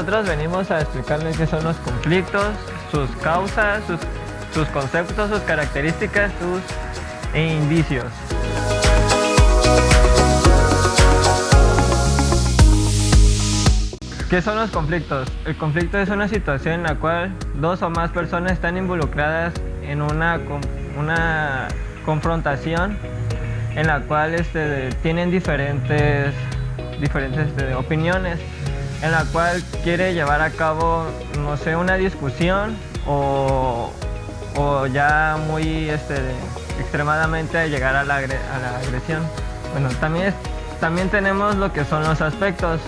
nosotros venimos a explicarles qué son los conflictos, sus causas, sus conceptos, sus características, sus indicios. ¿Qué son los conflictos? El conflicto es una situación en la cual dos o más personas están involucradas en una confrontación en la cual tienen diferentes opiniones, en la cual quiere llevar a cabo, no sé, una discusión o ya muy extremadamente llegar a la agresión. Bueno, también tenemos lo que son los aspectos,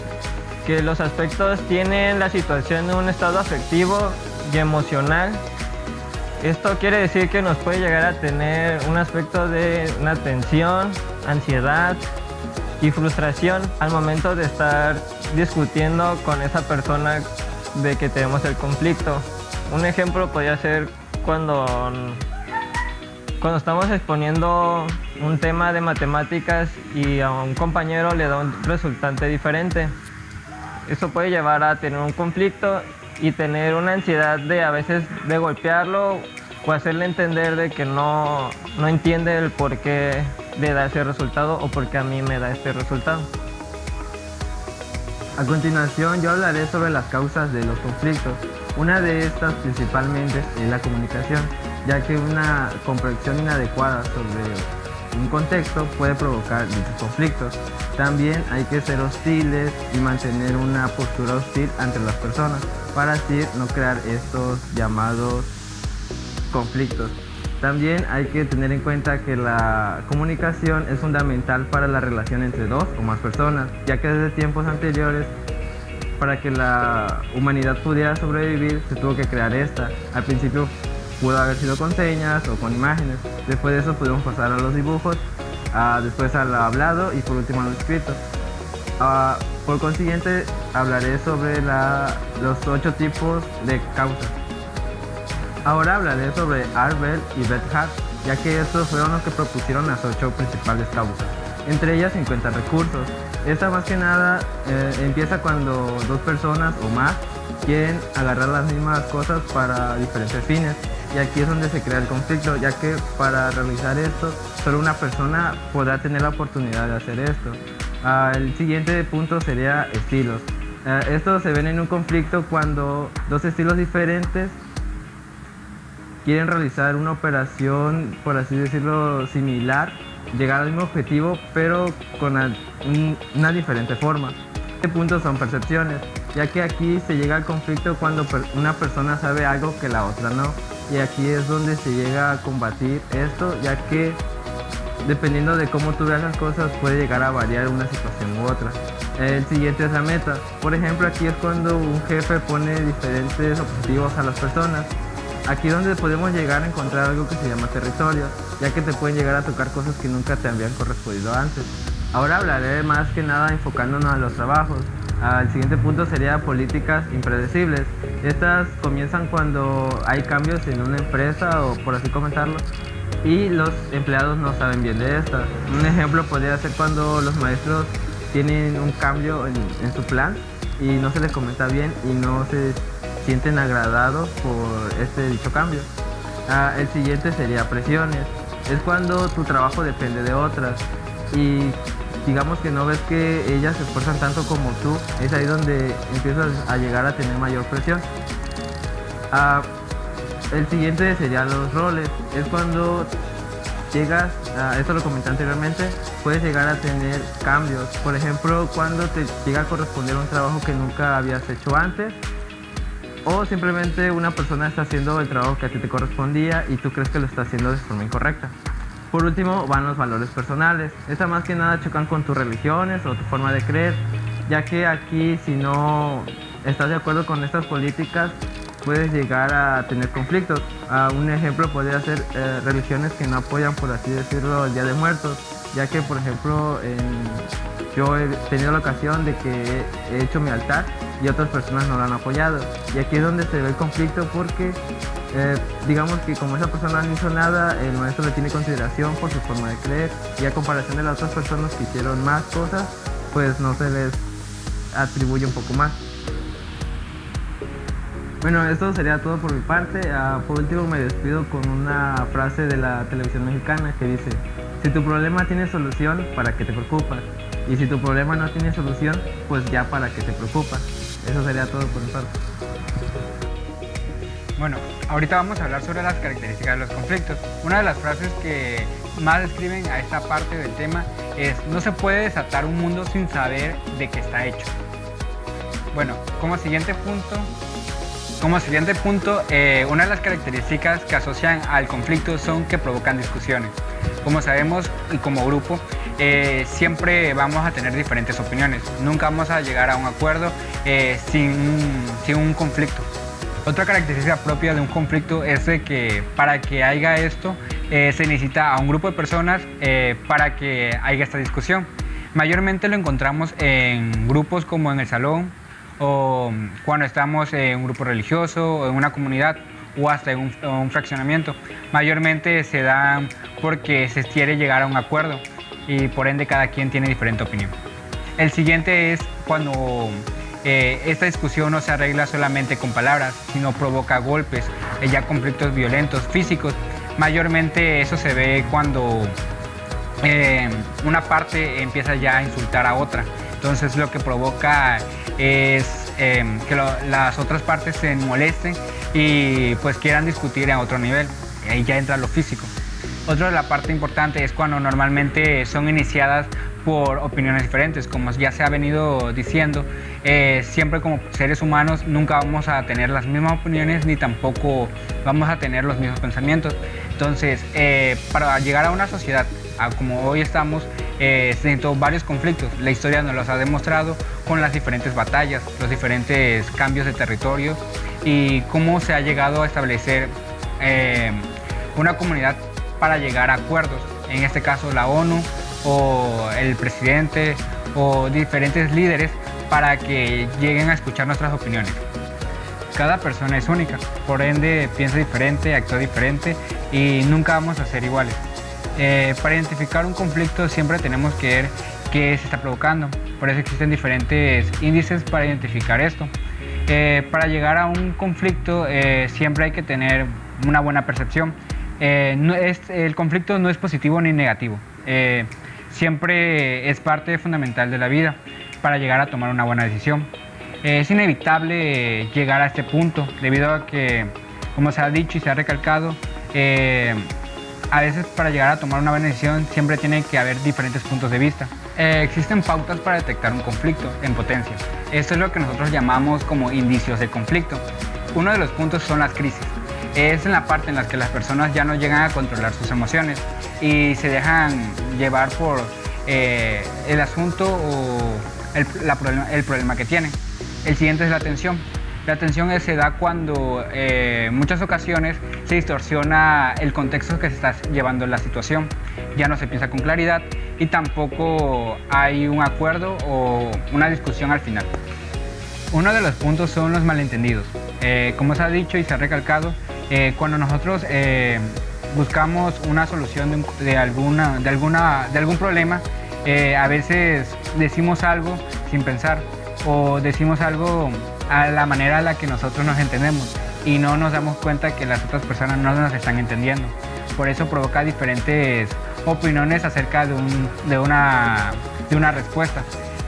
que los aspectos tienen la situación de un estado afectivo y emocional. Esto quiere decir que nos puede llegar a tener un aspecto de una tensión, ansiedad y frustración al momento de estar discutiendo con esa persona de que tenemos el conflicto. Un ejemplo podría ser cuando estamos exponiendo un tema de matemáticas y a un compañero le da un resultante diferente. Eso puede llevar a tener un conflicto y tener una ansiedad de a veces de golpearlo o hacerle entender de que no entiende el por qué le da ese resultado o por qué a mí me da este resultado. A continuación yo hablaré sobre las causas de los conflictos. Una de estas principalmente es la comunicación, ya que una comprensión inadecuada sobre un contexto puede provocar dichos conflictos. También hay que ser hostiles y mantener una postura hostil ante las personas para así no crear estos llamados conflictos. También hay que tener en cuenta que la comunicación es fundamental para la relación entre dos o más personas, ya que desde tiempos anteriores, para que la humanidad pudiera sobrevivir, se tuvo que crear esta. Al principio pudo haber sido con señas o con imágenes, después de eso pudimos pasar a los dibujos, después al hablado y por último al escrito. Por consiguiente hablaré sobre los 8 tipos de causas. Ahora hablaré sobre Arbel y Bret Hart, ya que estos fueron los que propusieron las 8 principales causas. Entre ellas se encuentran recursos. Esta más que nada empieza cuando dos personas o más quieren agarrar las mismas cosas para diferentes fines. Y aquí es donde se crea el conflicto, ya que para realizar esto, solo una persona podrá tener la oportunidad de hacer esto. El siguiente punto sería estilos. Estos se ven en un conflicto cuando dos estilos diferentes quieren realizar una operación, por así decirlo, similar, llegar al mismo objetivo, pero con una diferente forma. Este punto son percepciones, ya que aquí se llega al conflicto cuando una persona sabe algo que la otra no. Y aquí es donde se llega a combatir esto, ya que dependiendo de cómo tú veas las cosas puede llegar a variar una situación u otra. El siguiente es la meta. Por ejemplo, aquí es cuando un jefe pone diferentes objetivos a las personas. Aquí es donde podemos llegar a encontrar algo que se llama territorio, ya que te pueden llegar a tocar cosas que nunca te habían correspondido antes. Ahora hablaré más que nada enfocándonos a los trabajos. El siguiente punto sería políticas impredecibles. Estas comienzan cuando hay cambios en una empresa o por así comentarlo y los empleados no saben bien de estas. Un ejemplo podría ser cuando los maestros tienen un cambio en su plan y no se les comenta bien y no se sienten agradados por dicho cambio. El siguiente sería presiones. Es cuando tu trabajo depende de otras y digamos que no ves que ellas se esfuerzan tanto como tú, es ahí donde empiezas a llegar a tener mayor presión. El siguiente sería los roles. Es cuando llegas, esto lo comenté anteriormente, puedes llegar a tener cambios. Por ejemplo, cuando te llega a corresponder un trabajo que nunca habías hecho antes, o simplemente una persona está haciendo el trabajo que a ti te correspondía y tú crees que lo está haciendo de forma incorrecta. Por último van los valores personales. Estas más que nada chocan con tus religiones o tu forma de creer, ya que aquí si no estás de acuerdo con estas políticas puedes llegar a tener conflictos. Un ejemplo podría ser religiones que no apoyan, por así decirlo, el Día de Muertos, ya que por ejemplo yo he tenido la ocasión de que he hecho mi altar y otras personas no lo han apoyado, y aquí es donde se ve el conflicto porque digamos que como esa persona no hizo nada, el maestro le tiene consideración por su forma de creer, y a comparación de las otras personas que hicieron más cosas, pues no se les atribuye un poco más. Bueno, esto sería todo por mi parte. Por último me despido con una frase de la televisión mexicana que dice: si tu problema tiene solución, ¿para qué te preocupas? Y si tu problema no tiene solución, pues ya para qué te preocupas. Eso sería todo por mi parte. Bueno, ahorita vamos a hablar sobre las características de los conflictos. Una de las frases que más describen a esta parte del tema es: no se puede desatar un mundo sin saber de qué está hecho. Bueno, como siguiente punto, una de las características que asocian al conflicto son que provocan discusiones. Como sabemos y como grupo, siempre vamos a tener diferentes opiniones. Nunca vamos a llegar a un acuerdo sin un conflicto. Otra característica propia de un conflicto es de que para que haya esto se necesita a un grupo de personas para que haya esta discusión. Mayormente lo encontramos en grupos como en el salón, o cuando estamos en un grupo religioso o en una comunidad o hasta en un fraccionamiento. Mayormente se dan porque se quiere llegar a un acuerdo y por ende cada quien tiene diferente opinión. El siguiente es cuando esta discusión no se arregla solamente con palabras, sino provoca golpes, ya conflictos violentos, físicos. Mayormente eso se ve cuando una parte empieza ya a insultar a otra. Entonces lo que provoca es que las otras partes se molesten y pues quieran discutir a otro nivel. Y ahí ya entra lo físico. Otra de la parte importante es cuando normalmente son iniciadas por opiniones diferentes. Como ya se ha venido diciendo, siempre como seres humanos nunca vamos a tener las mismas opiniones ni tampoco vamos a tener los mismos pensamientos. Entonces, para llegar a una sociedad como hoy estamos, se necesitó varios conflictos. La historia nos los ha demostrado con las diferentes batallas, los diferentes cambios de territorio y cómo se ha llegado a establecer una comunidad para llegar a acuerdos. En este caso la ONU o el presidente o diferentes líderes para que lleguen a escuchar nuestras opiniones. Cada persona es única, por ende piensa diferente, actúa diferente y nunca vamos a ser iguales. Para identificar un conflicto siempre tenemos que ver qué se está provocando. Por eso existen diferentes índices para identificar esto. Para llegar a un conflicto siempre hay que tener una buena percepción. El conflicto no es positivo ni negativo. Siempre es parte fundamental de la vida para llegar a tomar una buena decisión. Es inevitable llegar a este punto debido a que, como se ha dicho y se ha recalcado, a veces para llegar a tomar una buena decisión siempre tiene que haber diferentes puntos de vista. Existen pautas para detectar un conflicto en potencia. Esto es lo que nosotros llamamos como indicios de conflicto. Uno de los puntos son las crisis. Es en la parte en la que las personas ya no llegan a controlar sus emociones y se dejan llevar por el asunto o el problema que tienen. El siguiente es la tensión. La tensión se da cuando en muchas ocasiones se distorsiona el contexto que se está llevando la situación. Ya no se piensa con claridad y tampoco hay un acuerdo o una discusión al final. Uno de los puntos son los malentendidos. Como se ha dicho y se ha recalcado, cuando nosotros buscamos una solución de algún problema, a veces decimos algo sin pensar o decimos algo a la manera a la que nosotros nos entendemos y no nos damos cuenta que las otras personas no nos están entendiendo. Por eso provoca diferentes opiniones acerca de una respuesta.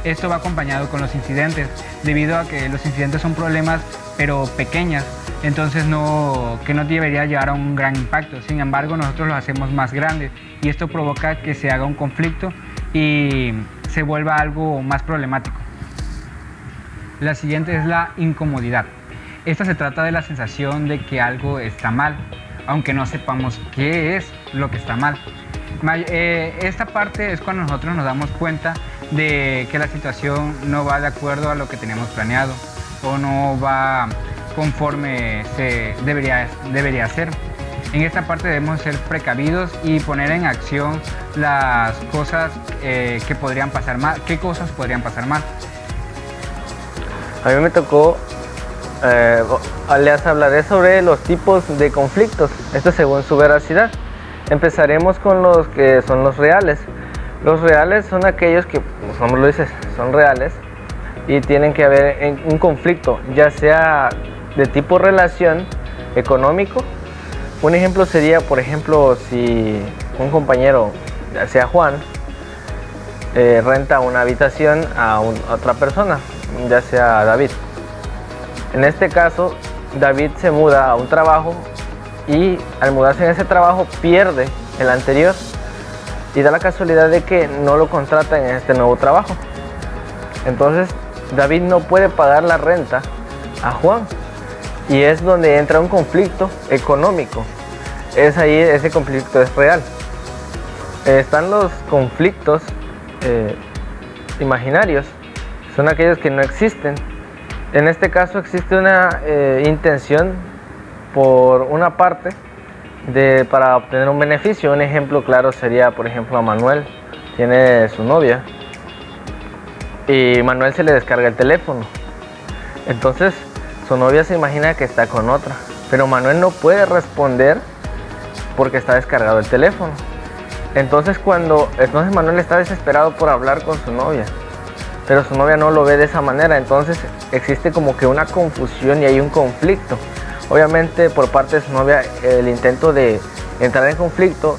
Esto va acompañado con los incidentes, debido a que los incidentes son problemas pero pequeñas, entonces que no debería llevar a un gran impacto. Sin embargo, nosotros los hacemos más grandes y esto provoca que se haga un conflicto y se vuelva algo más problemático. La siguiente es la incomodidad. Esta se trata de la sensación de que algo está mal, aunque no sepamos qué es lo que está mal. Esta parte es cuando nosotros nos damos cuenta de que la situación no va de acuerdo a lo que teníamos planeado o no va conforme se debería ser. En esta parte debemos ser precavidos y poner en acción las cosas que podrían pasar mal. ¿Qué cosas podrían pasar mal? A mí me tocó, les hablaré sobre los tipos de conflictos, esto según su veracidad. Empezaremos con los que son los reales. Los reales son aquellos que, como lo dices, son reales y tienen que haber un conflicto, ya sea de tipo relación económico. Un ejemplo sería, por ejemplo, si un compañero, ya sea Juan, renta una habitación a otra persona, ya sea David. En este caso, David se muda a un trabajo y al mudarse en ese trabajo pierde el anterior y da la casualidad de que no lo contratan en este nuevo trabajo. Entonces David no puede pagar la renta a Juan y es donde entra un conflicto económico. Es ahí, ese conflicto es real. Están los conflictos imaginarios, son aquellos que no existen. En este caso existe una intención por una parte para obtener un beneficio. Un ejemplo claro sería, por ejemplo, a Manuel, tiene su novia y Manuel se le descarga el teléfono. Entonces su novia se imagina que está con otra, pero Manuel no puede responder porque está descargado el teléfono. Entonces Manuel está desesperado por hablar con su novia, pero su novia no lo ve de esa manera. Entonces existe como que una confusión y hay un conflicto. Obviamente por parte de su novia el intento de entrar en conflicto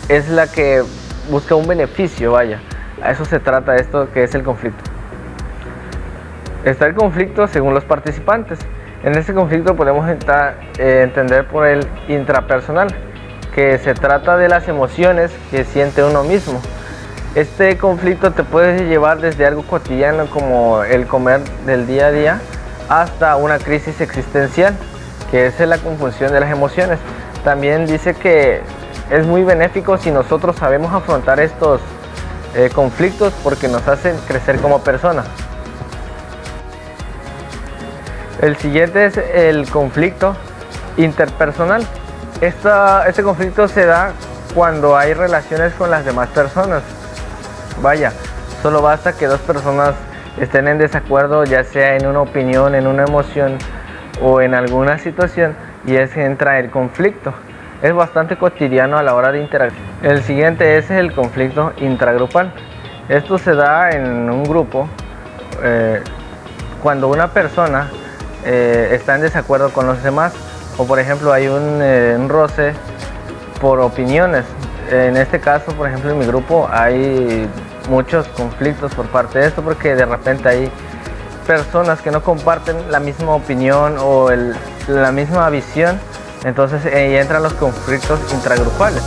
es la que busca un beneficio, vaya. A eso se trata esto que es el conflicto. Está el conflicto según los participantes. En este conflicto podemos entender por el intrapersonal, que se trata de las emociones que siente uno mismo. Este conflicto te puede llevar desde algo cotidiano como el comer del día a día hasta una crisis existencial, que es la confusión de las emociones. También dice que es muy benéfico si nosotros sabemos afrontar estos conflictos porque nos hacen crecer como personas. El siguiente es el conflicto interpersonal. Este conflicto se da cuando hay relaciones con las demás personas. Vaya, solo basta que dos personas estén en desacuerdo, ya sea en una opinión, en una emoción o en alguna situación, y entra el conflicto. Es bastante cotidiano a la hora de interactuar. El siguiente es el conflicto intragrupal. Esto se da en un grupo cuando una persona está en desacuerdo con los demás, o por ejemplo hay un roce por opiniones. En este caso, por ejemplo, en mi grupo hay muchos conflictos por parte de esto, porque de repente hay personas que no comparten la misma opinión o la misma visión. Entonces ahí entran los conflictos intragrupales.